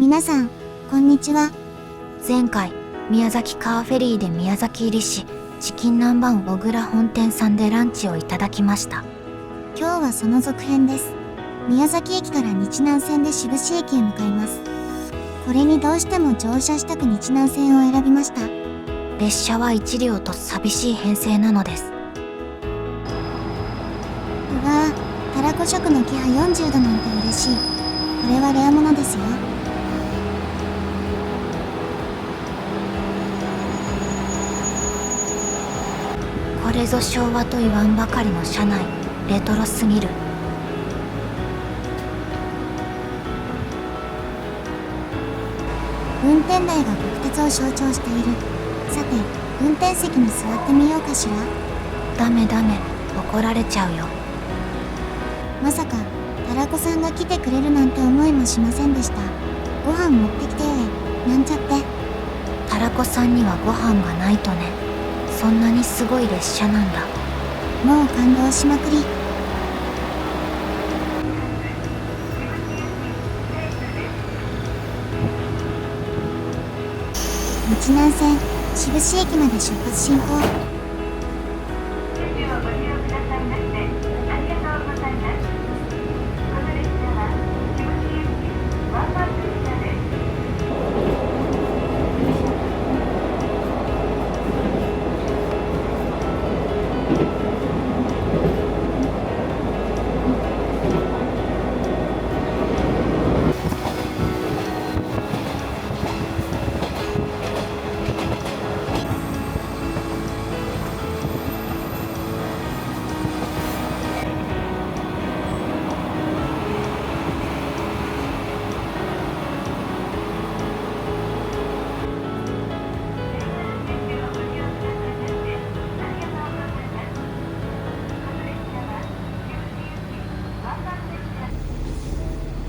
皆さん、こんにちは。前回、宮崎カーフェリーで宮崎入りし、チキン南蛮小倉本店さんでランチをいただきました。今日はその続編です。宮崎駅から日南線で志布志駅へ向かいます。これにどうしても乗車したく日南線を選びました。列車は1両と寂しい編成なのです。うわぁ、たらこ食の気配40度なんて嬉しい。これはレアものですよ。これぞ昭和と言わんばかりの車内、レトロすぎる。運転台が国鉄を象徴している。さて、運転席に座ってみようかしら。ダメダメ、怒られちゃうよ。まさか、たらこさんが来てくれるなんて思いもしませんでした。ご飯持ってきてなんちゃって。たらこさんにはご飯がないとね。そんなにすごい列車なんだ。もう感動しまくり。日南線志布志駅まで出発進行。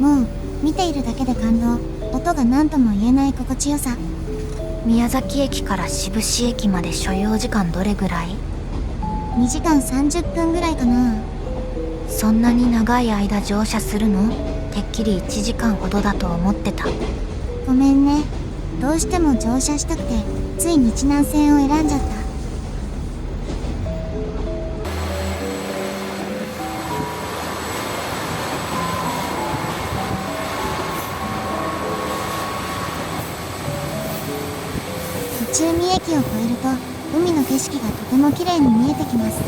もう見ているだけで感動。音が何とも言えない心地よさ。宮崎駅から志布志駅まで所要時間どれぐらい？2時間30分ぐらいかな。そんなに長い間乗車するの？てっきり1時間ほどだと思ってた。ごめんね。どうしても乗車したくてつい日南線を選んじゃった。内海駅を越えると海の景色がとても綺麗に見えてきます。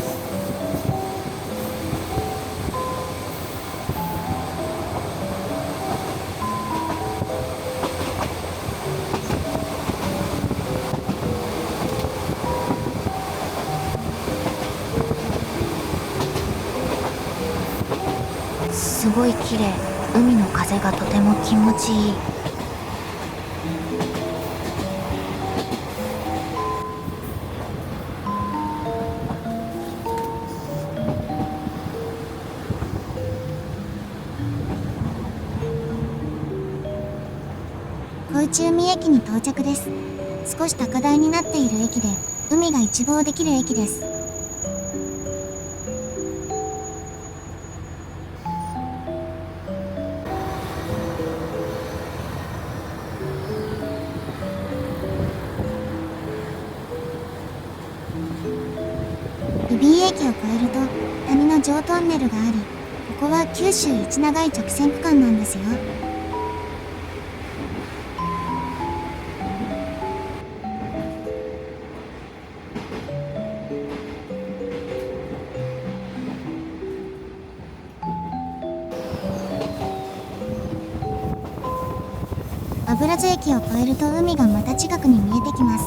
すごい綺麗。海の風がとても気持ちいい。小内海駅に到着です。少し高台になっている駅で海が一望できる駅です。ルビー駅を越えると谷の上トンネルがあり、ここは九州一長い直線区間なんですよ。油津駅を越えると海がまた近くに見えてきます。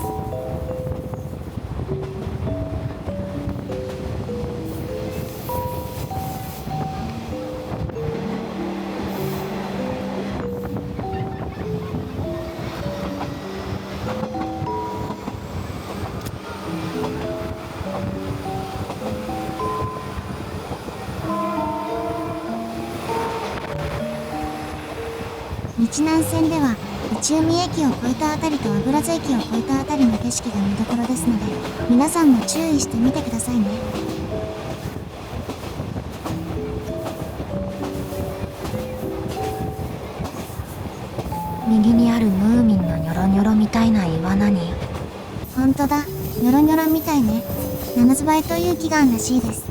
日南線では内海駅を越えたあたりと油津駅を越えたあたりの景色が見どころですので、皆さんも注意してみてくださいね。右にあるムーミンのニョロニョロみたいな岩何？ほんとだ、ニョロニョロみたいね。ナナズバエという祈願らしいです。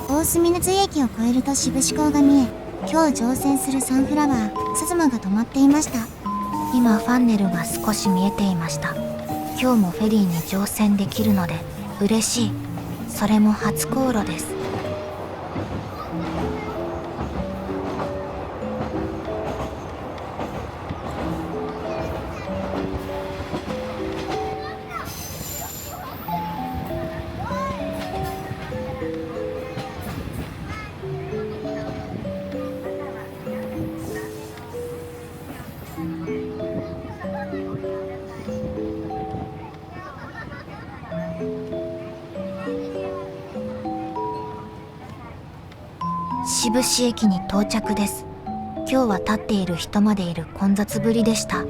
大隅根津駅を越えると志布志港が見え、今日乗船するサンフラワー、薩摩が止まっていました。今ファンネルが少し見えていました。今日もフェリーに乗船できるので嬉しい。それも初航路です。志布志駅に到着です。今日は立っている人までいる混雑ぶりでした。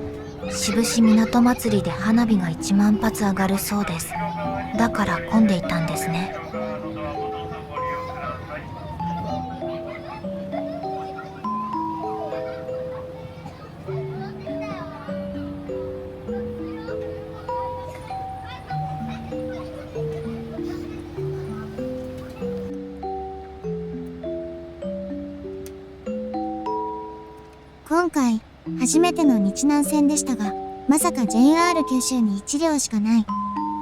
志布志港祭りで花火が1万発上がるそうです。だから混んでいたんですね。今回、初めての日南線でしたが、まさか JR 九州に1両しかない、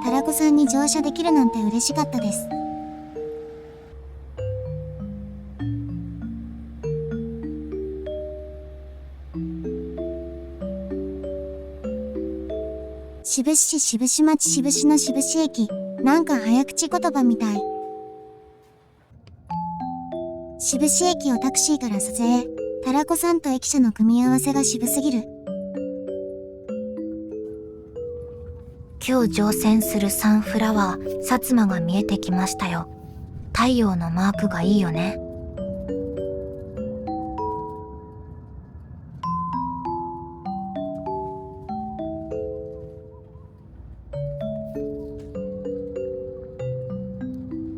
たらこさんに乗車できるなんて嬉しかったです。志布志市志布志町志布志の志布志駅、なんか早口言葉みたい。志布志駅をタクシーから撮影。たらこさんと駅舎の組み合わせが渋すぎる。今日乗船するサンフラワー、薩摩が見えてきましたよ。太陽のマークがいいよね。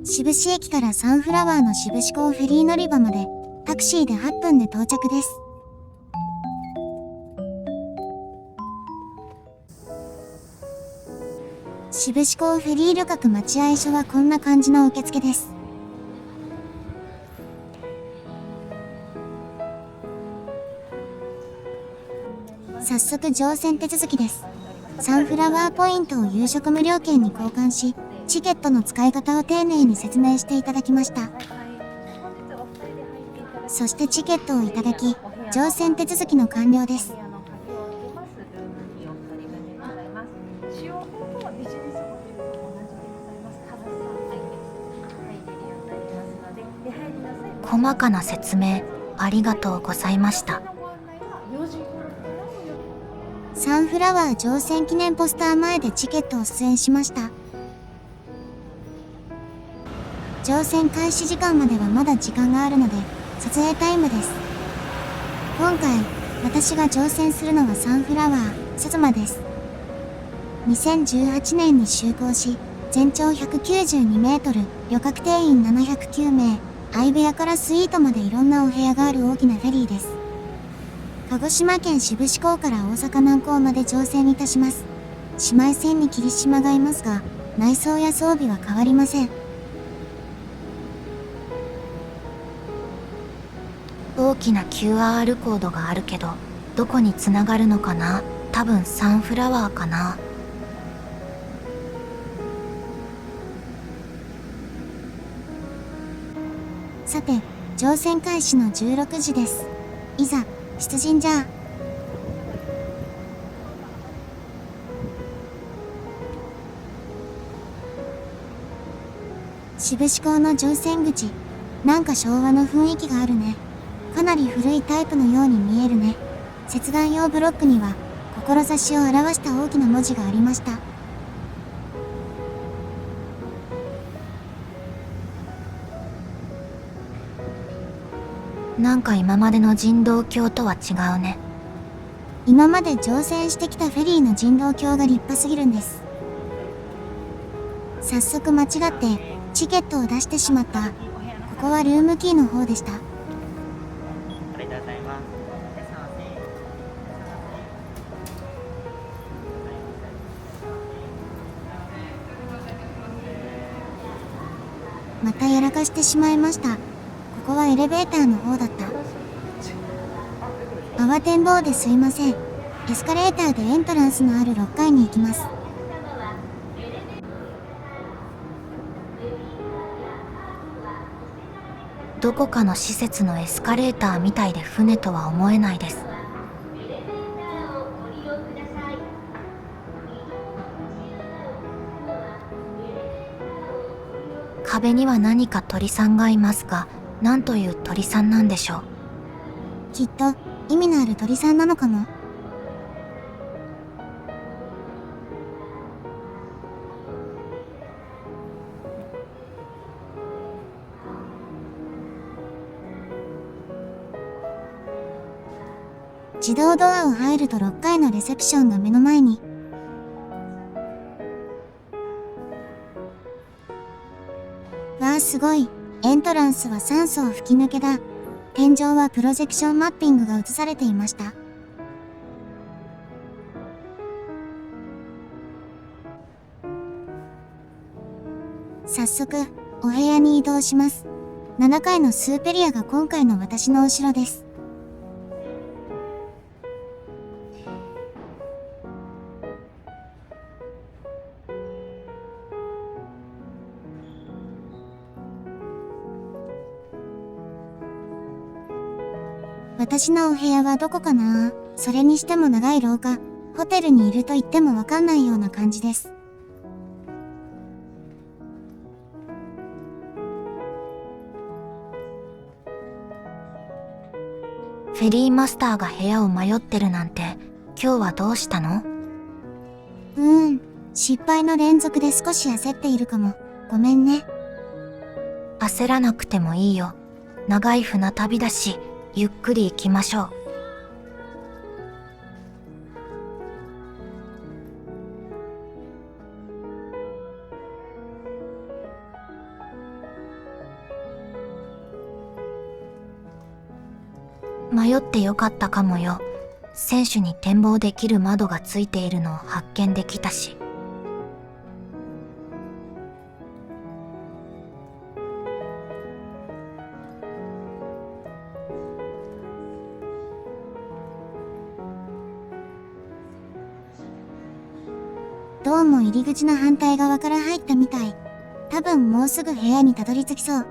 志布志駅からサンフラワーの志布志港フェリー乗り場までタクシーで8分で到着です。志布志港フェリー旅客待合所はこんな感じの受付です。早速乗船手続きです。サンフラワーポイントを夕食無料券に交換し、チケットの使い方を丁寧に説明していただきました。そしてチケットをいただき、乗船手続きの完了です。細かな説明ありがとうございました。サンフラワー乗船記念ポスター前でチケットを出演しました。乗船開始時間まではまだ時間があるので撮影タイムです。今回私が乗船するのはサンフラワー薩摩です。2018年に就航し、全長192メートル、旅客定員709名、相部屋からスイートまでいろんなお部屋がある大きなフェリーです。鹿児島県志布志港から大阪南港まで乗船いたします。姉妹船に霧島がいますが、内装や装備は変わりません。大きな QR コードがあるけど、どこにつながるのかな？多分サンフラワーかな。さて、乗船開始の16時です。いざ、出陣じゃ。渋志港の乗船口、なんか昭和の雰囲気があるね。かなり古いタイプのように見えるね。接岸用ブロックには、志を表した大きな文字がありました。なんか今までの人道橋とは違うね。今まで乗船してきたフェリーの人道橋が立派すぎるんです。早速間違ってチケットを出してしまった。ここはルームキーの方でした。またやらかしてしまいました。ここはエレベーターの方だった。慌てんぼうですいません。エスカレーターでエントランスのある6階に行きます。どこかの施設のエスカレーターみたいで船とは思えないです。壁には何か鳥さんがいますが、何という鳥さんなんでしょう。きっと意味のある鳥さんなのかも。自動ドアを入ると6階のレセプションが目の前に。わあすごい。エントランスは3層吹き抜けだ。天井はプロジェクションマッピングが映されていました。早速お部屋に移動します。7階のスーペリアが今回の私の後ろです。私のお部屋はどこかな？それにしても長い廊下、ホテルにいると言ってもわかんないような感じです。フェリーマスターが部屋を迷ってるなんて、今日はどうしたの？失敗の連続で少し焦っているかも。ごめんね。焦らなくてもいいよ。長い船旅だし、ゆっくり行きましょう。迷ってよかったかもよ。船首に展望できる窓がついているのを発見できたし。どうも入り口の反対側から入ったみたい。多分もうすぐ部屋にたどり着きそう。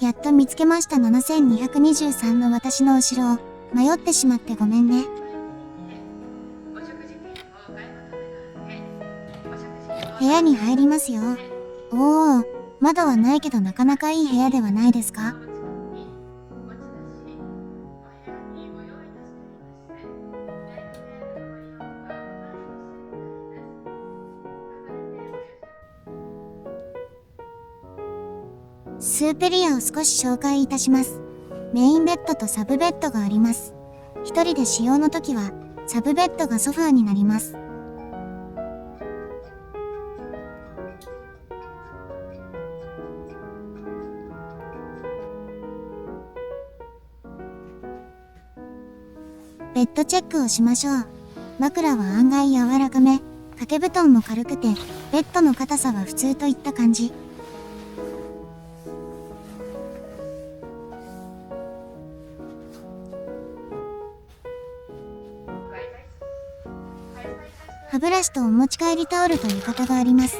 やっと見つけました。7223の私の後ろを迷ってしまってごめんね。部屋に入りますよ。おお、窓はないけどなかなかいい部屋ではないですか？スーペリアを少し紹介いたします。メインベッドとサブベッドがあります。一人で使用の時は、サブベッドがソファーになります。ベッドチェックをしましょう。枕は案外柔らかめ、掛け布団も軽くて、ベッドの硬さは普通といった感じ。ブラシとお持ち帰りタオルと浴衣があります。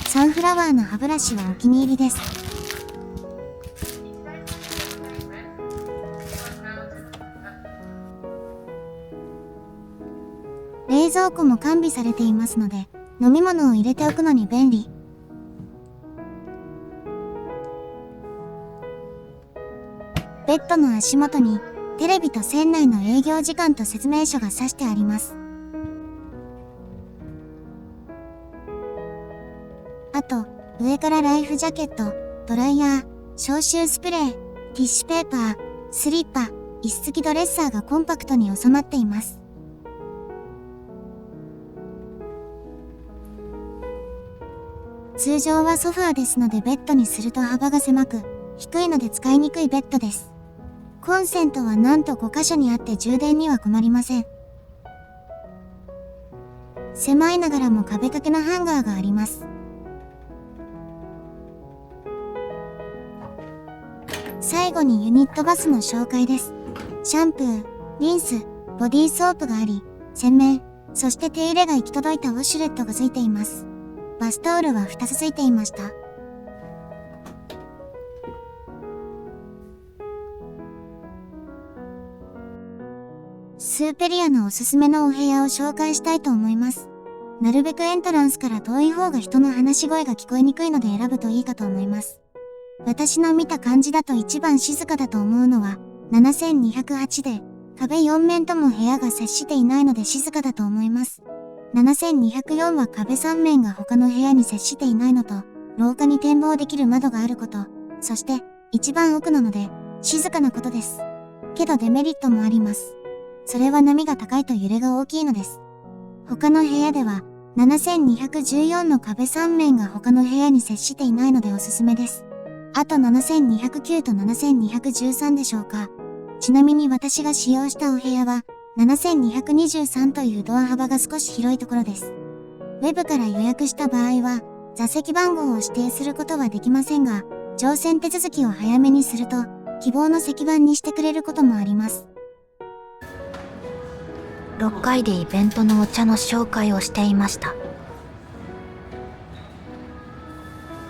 サンフラワーの歯ブラシはお気に入りです。冷蔵庫も完備されていますので、飲み物を入れておくのに便利。ベッドの足元にテレビと船内の営業時間と説明書が挿してあります。あと、上からライフジャケット、ドライヤー、消臭スプレー、ティッシュペーパー、スリッパ、椅子付きドレッサーがコンパクトに収まっています。通常はソファーですのでベッドにすると幅が狭く、低いので使いにくいベッドです。コンセントはなんと5箇所にあって充電には困りません。狭いながらも壁掛けのハンガーがあります。最後にユニットバスの紹介です。シャンプー、リンス、ボディーソープがあり、洗面、そして手入れが行き届いたウォシュレットがついています。バスタオルは2つついていました。スーペリアのおすすめのお部屋を紹介したいと思います。なるべくエントランスから遠い方が人の話し声が聞こえにくいので選ぶといいかと思います。私の見た感じだと一番静かだと思うのは7208で、壁4面とも部屋が接していないので静かだと思います。7204は壁3面が他の部屋に接していないのと、廊下に展望できる窓があること、そして一番奥なので静かなことです。けどデメリットもあります。それは波が高いと揺れが大きいのです。他の部屋では7214の壁3面が他の部屋に接していないのでおすすめです。あと7209と7213でしょうか。ちなみに私が使用したお部屋は7223というドア幅が少し広いところです。ウェブから予約した場合は座席番号を指定することはできませんが、乗船手続きを早めにすると希望の席番にしてくれることもあります。6階でイベントのお茶の紹介をしていました。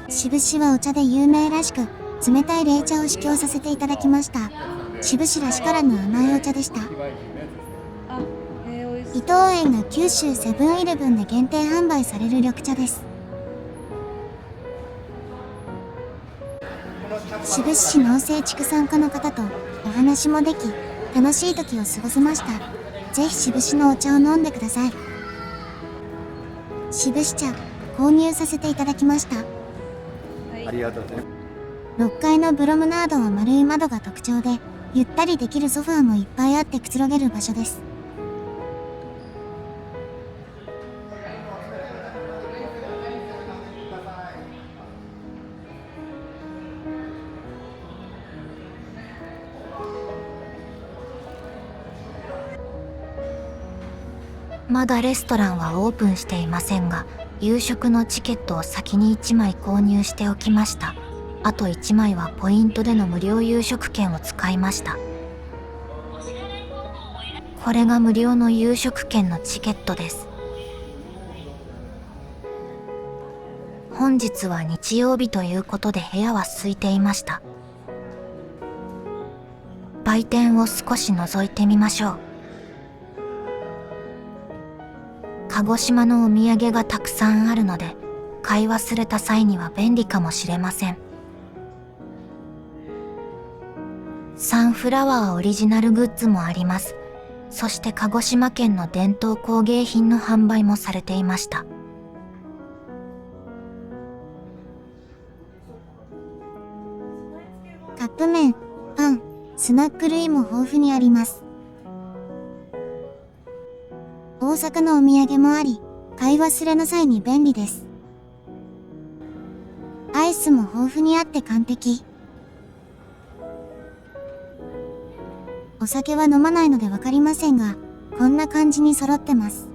渋市はお茶で有名らしく、冷たい冷茶を試供させていただきました。渋市らしからぬ甘いお茶でした。伊藤園が九州セブンイレブンで限定販売される緑茶です。渋市農政畜産課の方とお話もでき、楽しい時を過ごせました。ぜひ渋市のお茶を飲んでください。渋市茶、購入させていただきました。ありがとうございます。6階のプロムナードは丸い窓が特徴で、ゆったりできるソファーもいっぱいあってくつろげる場所です。まだレストランはオープンしていませんが、夕食のチケットを先に1枚購入しておきました。あと1枚はポイントでの無料夕食券を使いました。これが無料の夕食券のチケットです。本日は日曜日ということで部屋は空いていました。売店を少し覗いてみましょう。鹿児島のお土産がたくさんあるので、買い忘れた際には便利かもしれません。サンフラワーオリジナルグッズもあります。そして鹿児島県の伝統工芸品の販売もされていました。カップ麺、パン、スナック類も豊富にあります。大阪のお土産もあり、買い忘れの際に便利です。アイスも豊富にあって完璧。お酒は飲まないのでわかりませんが、こんな感じに揃ってます。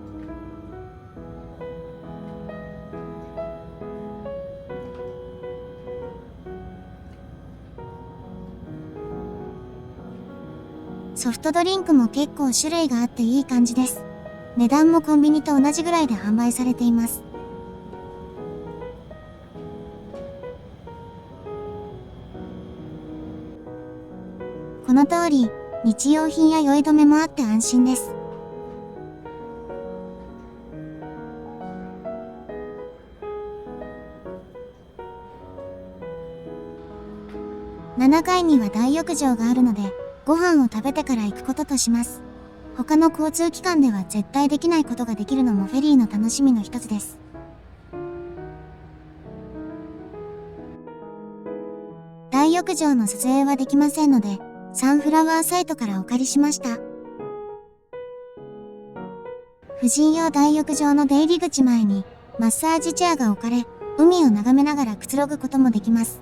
ソフトドリンクも結構種類があっていい感じです。値段もコンビニと同じぐらいで販売されています。この通り、日用品や酔い止めもあって安心です。7階には大浴場があるので、ご飯を食べてから行くこととします。他の交通機関では絶対できないことができるのもフェリーの楽しみの一つです。大浴場の撮影はできませんので、サンフラワーサイトからお借りしました。婦人用大浴場の出入り口前にマッサージチェアが置かれ、海を眺めながらくつろぐこともできます。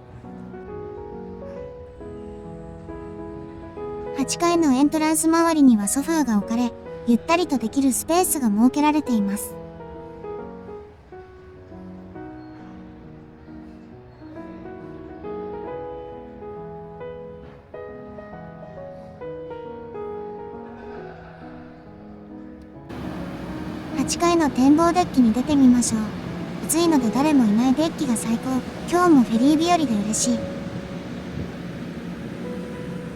8階のエントランス周りにはソファーが置かれ、ゆったりとできるスペースが設けられています。8階の展望デッキに出てみましょう。暑いので誰もいないデッキが最高。今日もフェリー日和で嬉しい。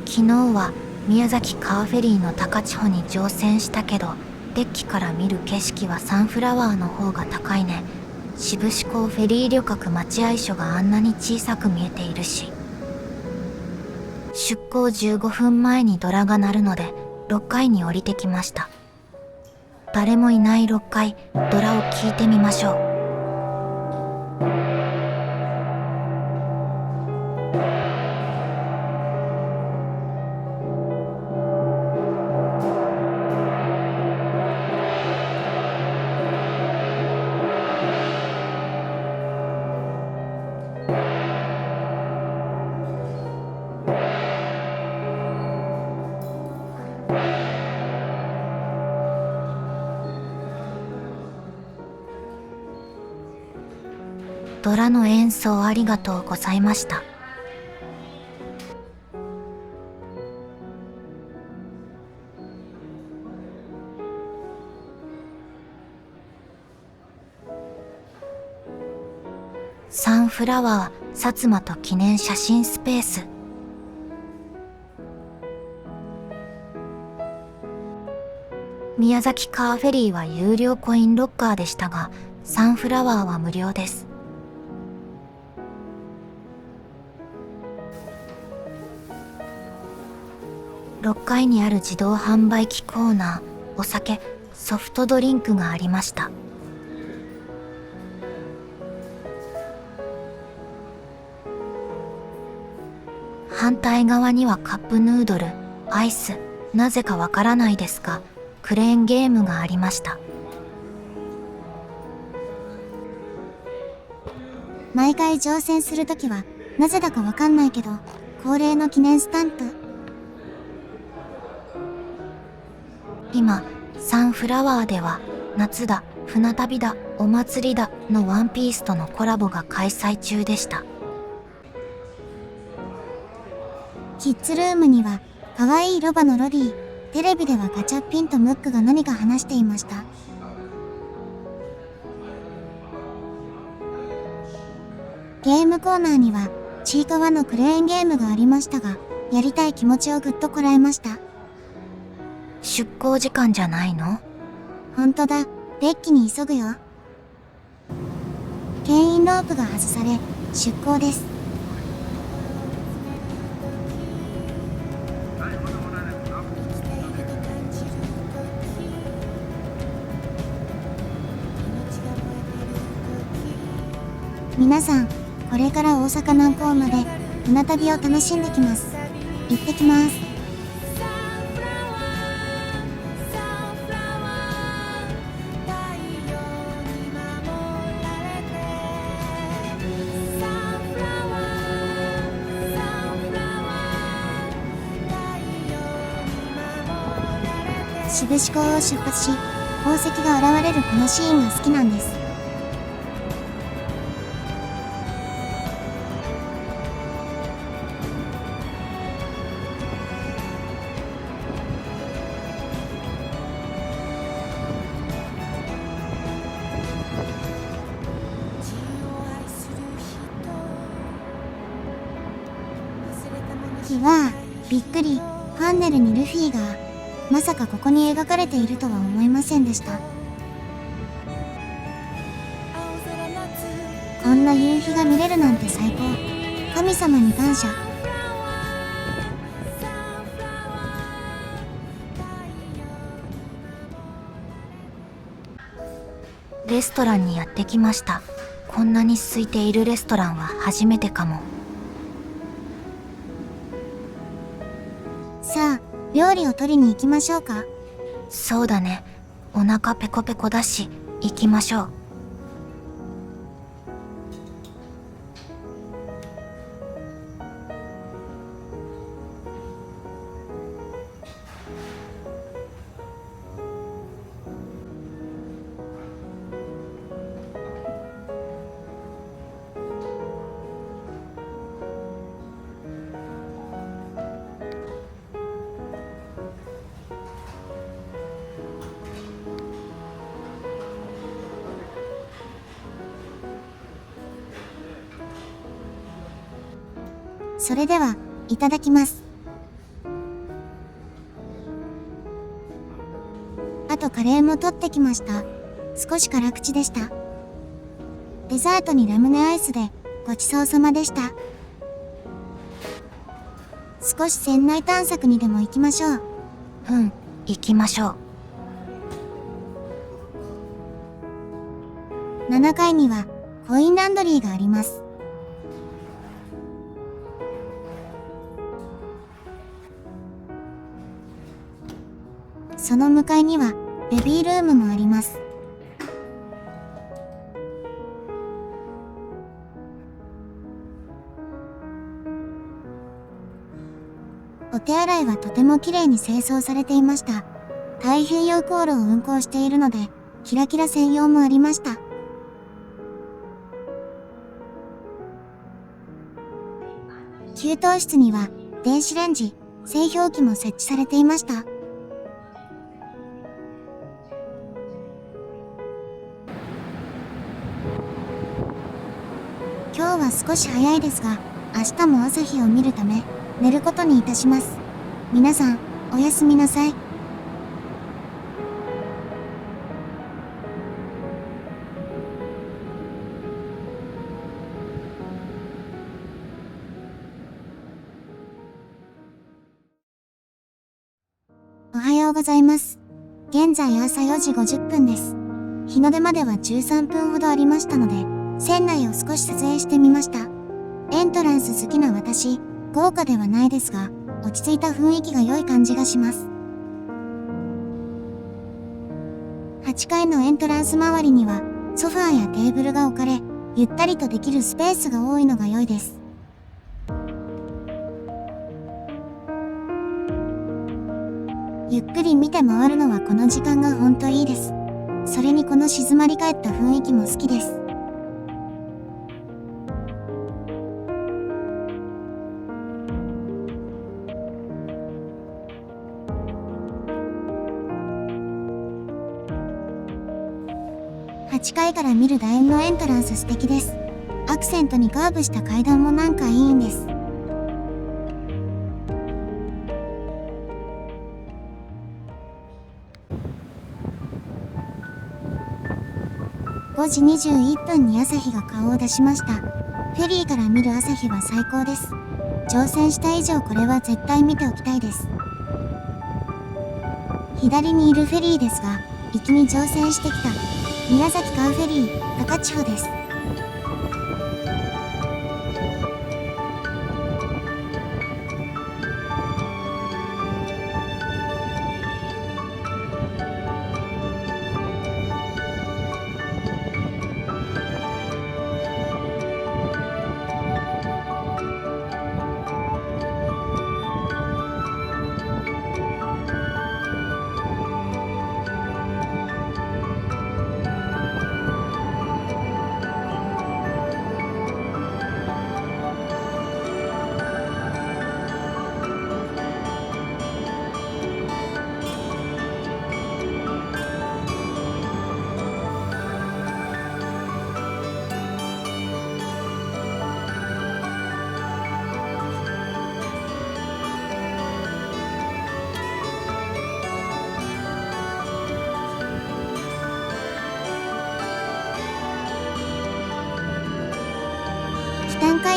昨日は宮崎カーフェリーの高千穂に乗船したけど、デッキから見る景色はサンフラワーの方が高いね。志布志港フェリー旅客待合所があんなに小さく見えているし。出港15分前にドラが鳴るので6階に降りてきました。誰もいない6階、ドラを聞いてみましょう。ドラの演奏ありがとうございました。サンフラワー薩摩と記念写真スペース。宮崎カーフェリーは有料コインロッカーでしたが、サンフラワーは無料です。6階にある自動販売機コーナー、お酒、ソフトドリンクがありました。反対側にはカップヌードル、アイス、なぜかわからないですが、クレーンゲームがありました。毎回乗船するときは、なぜだかわかんないけど、恒例の記念スタンプ。今、サンフラワーでは、夏だ、船旅だ、お祭りだのワンピースとのコラボが開催中でした。キッズルームには、可愛いロバのロディ、テレビではガチャピンとムックが何か話していました。ゲームコーナーには、ちいかわのクレーンゲームがありましたが、やりたい気持ちをぐっとこらえました。出港時間じゃないの？ほんとだ、デッキに急ぐよ。牽引ロープが外され、出港です。皆さん、これから大阪南港まで船旅を楽しんできます。行ってきます。志布志港を出発し、宝石が現れるこのシーンが好きなんです。わあ、びっくり。ファンネルにルフィが。まさかここに描かれているとは思いませんでした。こんな夕日が見れるなんて最高。神様に感謝。レストランにやってきました。こんなに空いているレストランは初めてかも。さあ、料理を取りに行きましょうか。そうだね。お腹ペコペコだし、行きましょう。それでは、いただきます。あとカレーも取ってきました。少し辛口でした。デザートにラムネアイスでごちそうさまでした。少し船内探索にでも行きましょう。うん、行きましょう。7階にはコインランドリーがあります。その向かいにはベビールームもあります。お手洗いはとても綺麗に清掃されていました。太平洋航路を運航しているので、キラキラ専用もありました。給湯室には電子レンジ、製氷機も設置されていました。今日は少し早いですが、明日も朝日を見るため、寝ることにいたします。皆さん、おやすみなさい。おはようございます。現在朝4時50分です。日の出までは13分ほどありましたので、船内を少し撮影してみました。エントランス好きな私、豪華ではないですが、落ち着いた雰囲気が良い感じがします。8階のエントランス周りには、ソファーやテーブルが置かれ、ゆったりとできるスペースが多いのが良いです。ゆっくり見て回るのはこの時間がほんといいです。それにこの静まり返った雰囲気も好きです。8階から見る楕円のエントランス素敵です。アクセントにカーブした階段もなんかいいんです。5時21分に朝日が顔を出しました。フェリーから見る朝日は最高です。乗船した以上これは絶対見ておきたいです。左にいるフェリーですが、行きに乗船してきた宮崎カーフェリー高千穂です。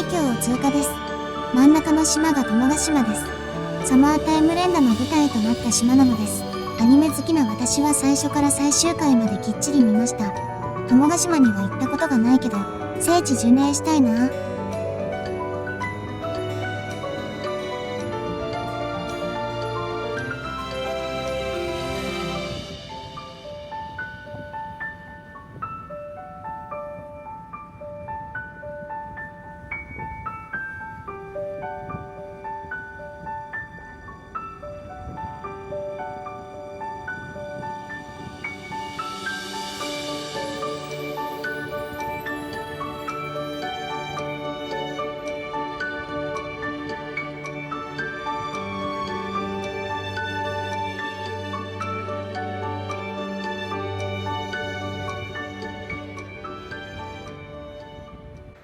海峡を通過です。真ん中の島が友ヶ島です。サマータイム連打の舞台となった島なのです。アニメ好きな私は最初から最終回まできっちり見ました。友ヶ島には行ったことがないけど、聖地巡礼したいな。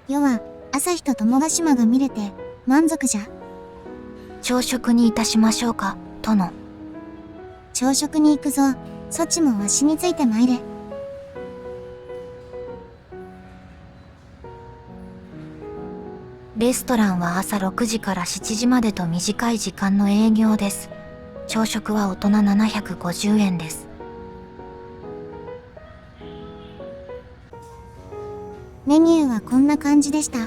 世は朝日と友ヶ島が見れて満足じゃ。朝食にいたしましょうか、殿。朝食に行くぞ。そちもわしについてまいれ。レストランは朝6時から7時までと短い時間の営業です。朝食は大人750円です。メニューはこんな感じでした。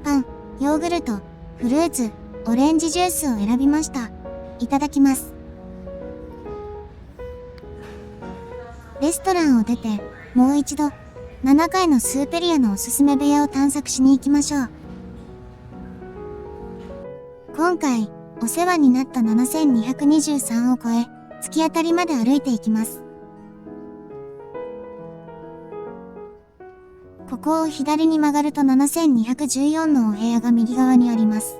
パン、ヨーグルト、フルーツ、オレンジジュースを選びました。いただきます。レストランを出て、もう一度、7階のスーペリアのおすすめ部屋を探索しに行きましょう。今回、お世話になった7223を超え、突き当たりまで歩いていきます。ここを左に曲がると7214のお部屋が右側にあります。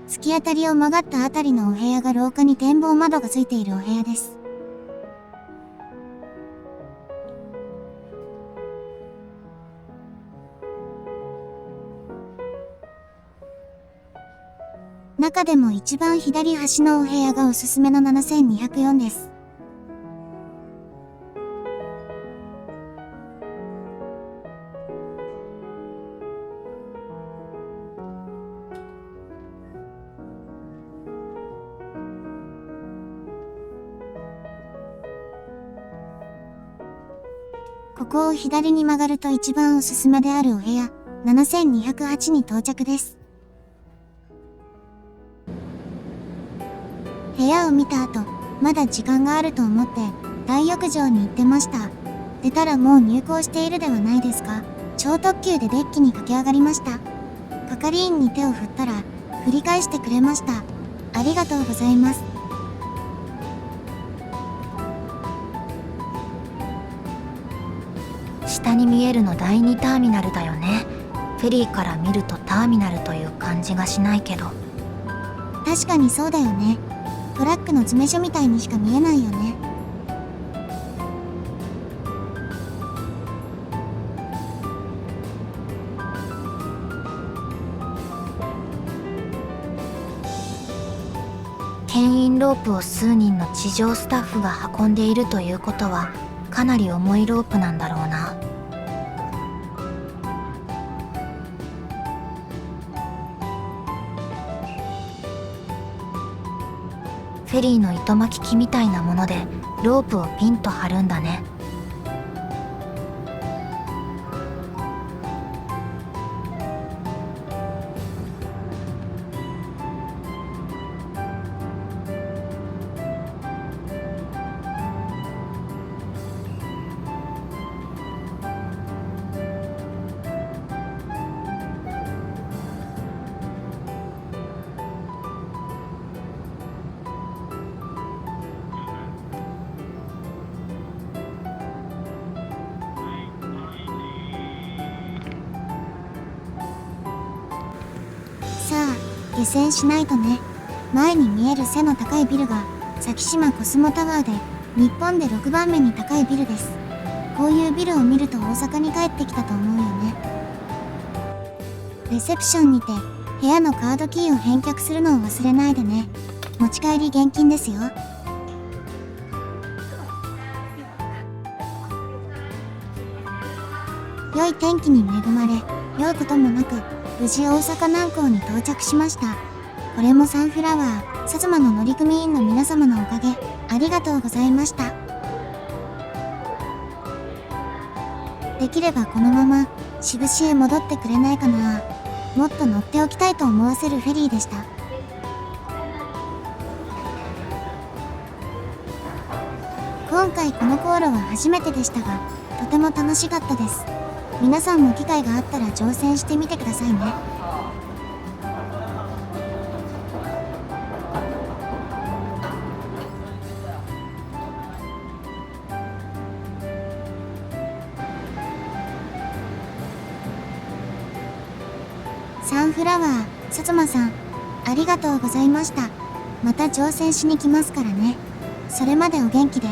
突き当たりを曲がったあたりのお部屋が廊下に展望窓がついているお部屋です。中でも一番左端のお部屋がおすすめの7204です。ここを左に曲がると一番おすすめであるお部屋、7208に到着です。部屋を見た後、まだ時間があると思って大浴場に行ってました。出たらもう入港しているではないですか。超特急でデッキに駆け上がりました。係員に手を振ったら、振り返してくれました。ありがとうございます。下に見えるの第2ターミナルだよね。フェリーから見るとターミナルという感じがしないけど。確かにそうだよね。トラックの詰め所みたいにしか見えないよね。牽引ロープを数人の地上スタッフが運んでいるということは、かなり重いロープなんだろうな。フェリーの糸巻き機みたいなものでロープをピンと張るんだね。下船しないとね。前に見える背の高いビルが先島コスモタワーで日本で6番目に高いビルです。こういうビルを見ると大阪に帰ってきたと思うよね。レセプションにて部屋のカードキーを返却するのを忘れないでね。持ち帰り現金ですよ。良い天気に恵まれ、酔うこともなく無事大阪南港に到着しました。これもサンフラワー薩摩の乗組員の皆様のおかげ、ありがとうございました。できればこのまま志布志へ戻ってくれないかな。もっと乗っておきたいと思わせるフェリーでした。今回この航路は初めてでしたが、とても楽しかったです。皆さんも機会があったら乗船してみてくださいね。サンフラワー薩摩さん、ありがとうございました。また乗船しに来ますからね。それまでお元気で。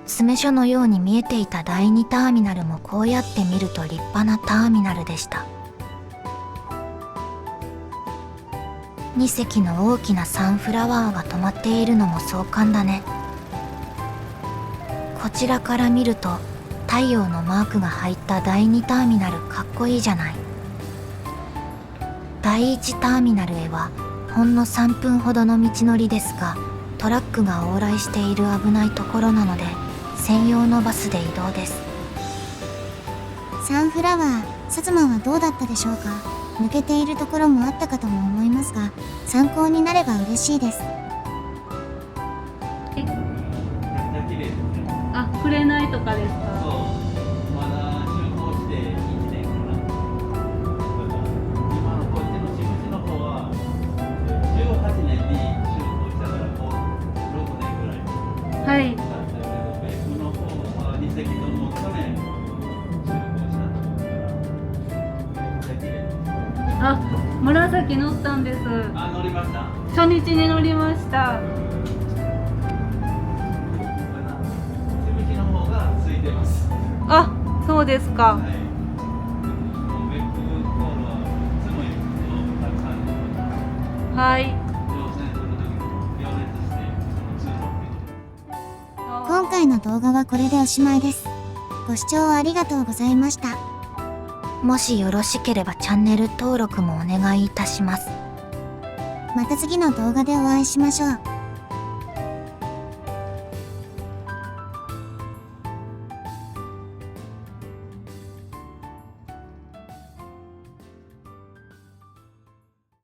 詰め所のように見えていた第2ターミナルもこうやって見ると立派なターミナルでした。2隻の大きなサンフラワーが止まっているのも壮観だね。こちらから見ると太陽のマークが入った第2ターミナルかっこいいじゃない。第1ターミナルへはほんの3分ほどの道のりですが、トラックが往来している危ないところなので専用のバスで移動です。サンフラワー薩摩はどうだったでしょうか。抜けているところもあったかとも思いますが、参考になれば嬉しいです。あ、紅とかですか。そう、まだ就航して1年かな。今のこっちの志布志の方は18年に就航したからもう6年ぐらいはい。経ったけど、別府の方は2隻とも去年就航したところからめっちゃ綺麗。あ、紫乗ったんです。あ、乗りました。初日に乗りました。あ、そうですか。はい。別府航路はいつも行くとたくさんはい。乗船する時も行列してその通路を見て。今回の動画はこれでおしまいです。ご視聴ありがとうございました。もしよろしければチャンネル登録もお願いいたします。また次の動画でお会いしましょう。